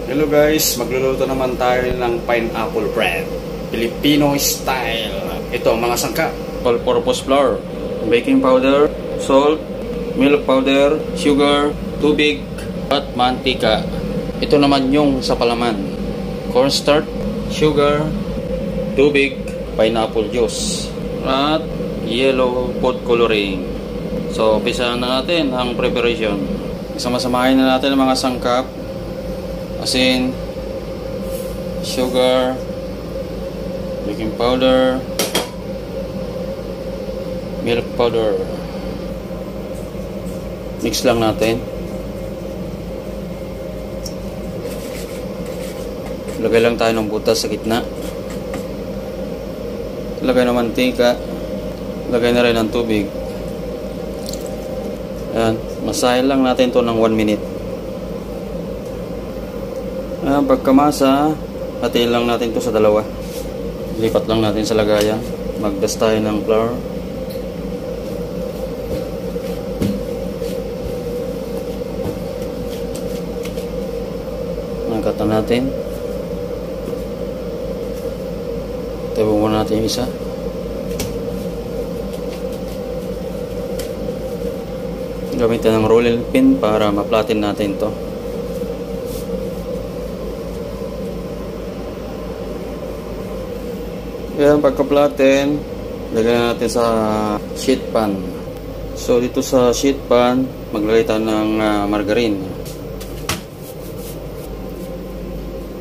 Hello guys, magluluto naman tayo ng pineapple bread, Filipino style. Ito mga sangka: all-purpose flour, baking powder, salt, milk powder, sugar, tubig, at mantika. Ito naman yung sa palaman: cornstarch, sugar, tubig, pineapple juice, at yellow food coloring. So, umpisahan na natin ang preparation. Sama-samahin na natin ang mga sangkap: asin, sugar, baking powder, milk powder. Mix lang natin. Lagay lang tayo ng butas sa gitna. Lagay ng mantika. Lagay na rin ng tubig. Ayan, masahin lang natin to ng 1 minute. Pagkamasa, hatiin lang natin to sa dalawa. Lipat lang natin sa lagayan. Magdas tayo ng flour. Angkat na natin. Tabi muna natin yung isa. Gamitin ng rolling pin para ma-flatten natin to. Yan, pagka-flatten, lagyan natin sa sheet pan. So dito sa sheet pan, maglagay tayo ng margarine.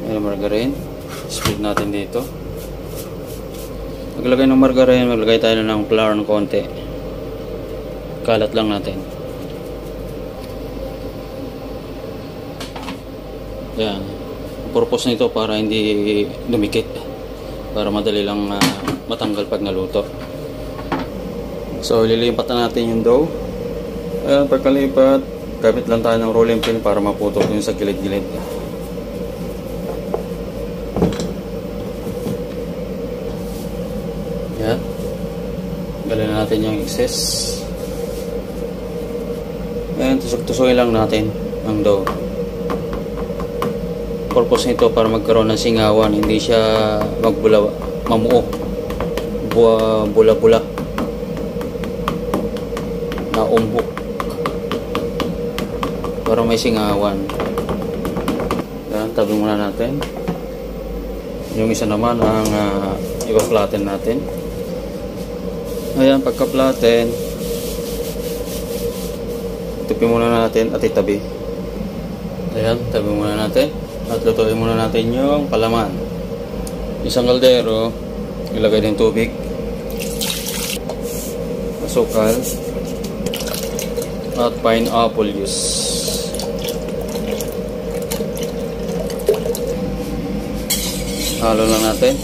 Ayan, margarine. Spread natin dito. Maglagay ng margarine, maglagay tayo ng flour ng konti. Kalat lang natin. Yan. Ang purpose nito para hindi dumikit, para madali lang matanggal pag naluto. So ililipat na natin yung dough. Ayan, pagkalipat, gamit lang tayo ng rolling pin para maputok yung sa gilid-gilid. Ayan, galin na natin yung excess. Ayan, tusok-tusokin lang natin ang dough. Purpose nito para magkaroon ng singawan, hindi siya mamuo, bula-bula, naumbok, para may singawan. Yan, tabi muna natin. Yung isa naman ang ipa-flatten natin. Ayan, pagka-flatten, tipin muna natin at itabi. Ayan, tabi muna natin. At lutuin muna natin yung palaman. Isang kaldero, ilagay din tubig, asukal, at pineapple juice. Halo lang natin.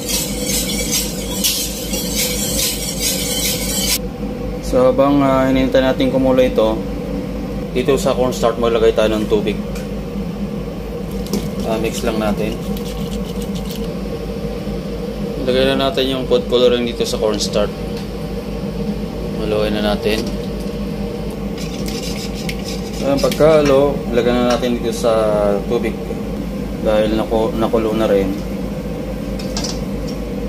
So habang hinihintay natin kumulo ito, dito sa cornstarch maglagay tayo ng tubig. Mix lang natin. Lagay na natin yung food coloring dito sa cornstarch. Haluin na natin. Pagkahalo, lagay na natin dito sa tubig. Dahil nakulo na rin,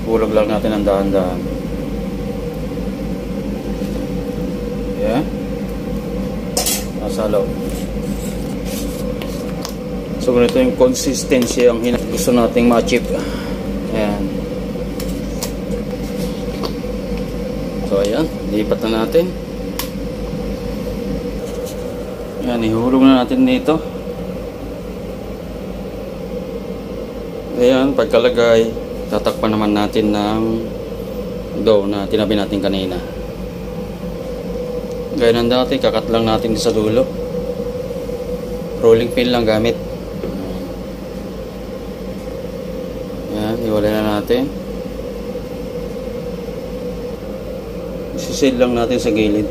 bulag lang natin ang dahan-dahan. Yeah. Nasalo. So ganito yung consistency ang gusto nating ma-achieve. Ayan. So ayan, lipat na natin. Ayan, ihulog na natin dito. Ayan, pagkalagay, tatakpan naman natin ng dough na tinabi natin kanina. Gaya ng dati, kakat lang natin sa dulo. Rolling pin lang gamit. Iwalay na natin. Isisid lang natin sa gilid.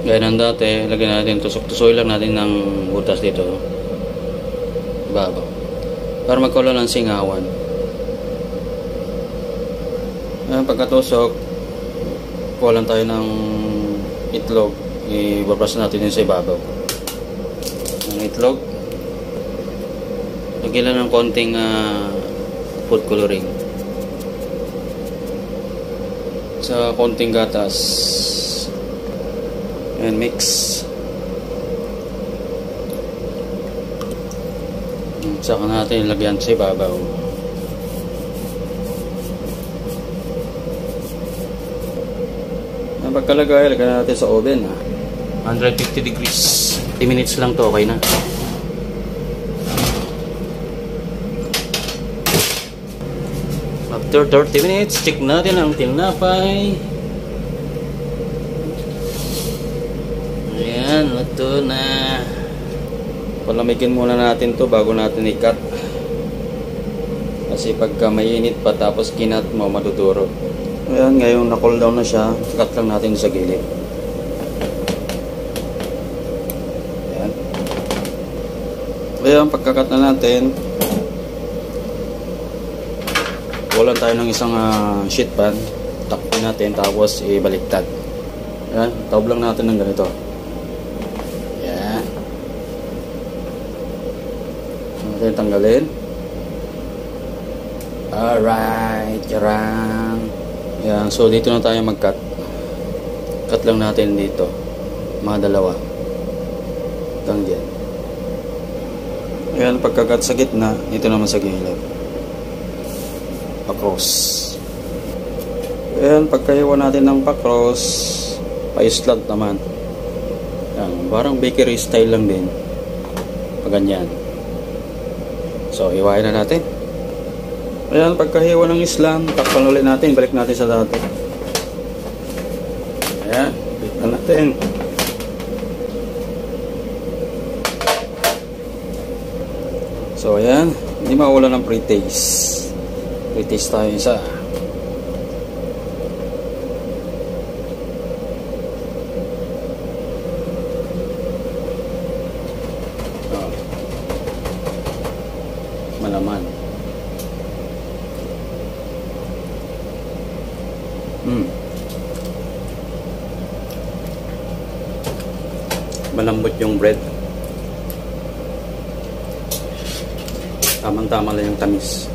Gaya ng dati, lagyan natin, tusok-tusoy lang natin ng butas dito. Ibabaw. Para magkaroon ng singawan. Pagkatusok, kuha lang tayo ng itlog. ibabras natin yun sa ibabaw. Ang itlog, lagyan lang ng konting food coloring sa konting gatas and mix. Saka natin ilagyan sa ibabaw. Ang pagkalagay, lagyan natin sa oven 150 degrees. 30 minutes lang to, okay na. After 30 minutes, check natin ang tinapay. Ayan, luto na. Palamigin muna natin to bago natin i-cut. Kasi pagka mainit pa tapos kinat mo, maduduro. Ayan, ngayon na-cool down na siya. Cut lang natin sa gilid. Ayan. Ayan, pagka-cut na natin, walan tayo ng isang sheet pan. Takpin natin tapos ibaliktad. Ayan, taob lang natin ng ganito. Ayan. Natin tanggalin. Alright, yarang. Ayan, so dito na tayo mag-cut. Cut lang natin dito. Mga dalawa. Hanggang dyan. Ayan, pagka-cut sa gitna, dito naman sa gilid. Pa-cross. Ayan, pagkahiwa natin ng pa-cross, pa-slant naman. Ayan, parang bakery style lang din. Paganyan. So, hiwain na natin. Ayan, pagkahiwa ng slant, takpan ulit natin, balik natin sa dati. Ayan, balik na natin. So, ayan, hindi mawala ng pre-taste. Pre-taste tayo isa. Malaman. Malambot yung bread. Tamang-tama lang yung tamis.